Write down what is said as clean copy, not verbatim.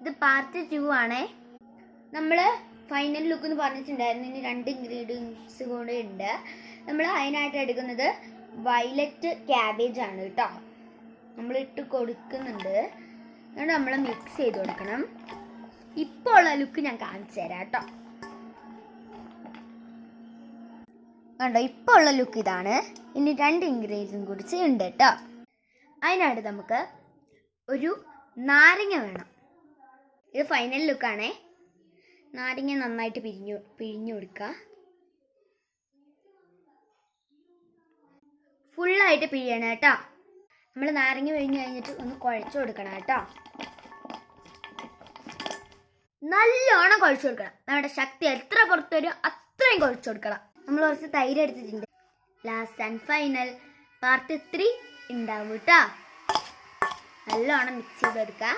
ഇത് പാർട്ട് 2 ആണേ. നമ്മൾ ഫൈനൽ ലുക്ക് എന്ന് പറഞ്ഞിട്ടുണ്ടായിരുന്നു. ഇനി 2 ഇൻഗ്രീഡിയൻസ് കൂടെ ഉണ്ട്. നമ്മൾ അതിനായിട്ട് എടുക്കുന്നത് വയലറ്റ് ക്യാബേജ് ആണ് കേട്ടോ. നമ്മൾ ഇട്ട് കൊടുക്കുന്നുണ്ട്. അതുകൊണ്ട് നമ്മൾ മിക്സ് ചെയ്ത് കൊടുക്കണം. ഇപ്പോൾ ഉള്ള ലുക്ക് ഞാൻ കാണിച്ചു തരാം കേട്ടോ. കണ്ടോ, ഇപ്പോൾ ഉള്ള ലുക്ക് ഇതാണ്. ഇനി 2 ഇൻഗ്രീഡിയൻസും കൂടി ഉണ്ട് കേട്ടോ. അതിനായിട്ട് നമുക്ക് ഒരു നാരങ്ങ വേണം. ഇത് ഫൈനൽ ലുക്കാണേ. നാരങ്ങ നന്നായിട്ട് പിഴിഞ്ഞു കൊടുക്കുക. ഫുള്ളായിട്ട് പിഴിയണം കേട്ടോ. നമ്മൾ നാരങ്ങ പിഴിഞ്ഞ് കഴിഞ്ഞിട്ട് ഒന്ന് കുഴച്ച് കൊടുക്കണം കേട്ടോ. നല്ലോണം കുഴച്ച് കൊടുക്കണം. നമ്മുടെ ശക്തി എത്ര പുറത്ത് വരും അത്രയും കുഴച്ച് കൊടുക്കണം. നമ്മൾ കുറച്ച് തൈര് എടുത്തിട്ടുണ്ട്. ലാസ്റ്റ് ആൻഡ് ഫൈനൽ പാർട്ട് 3 ഉണ്ടാവും കേട്ടോ. നല്ലോണം മിക്സ് ചെയ്തെടുക്കുക.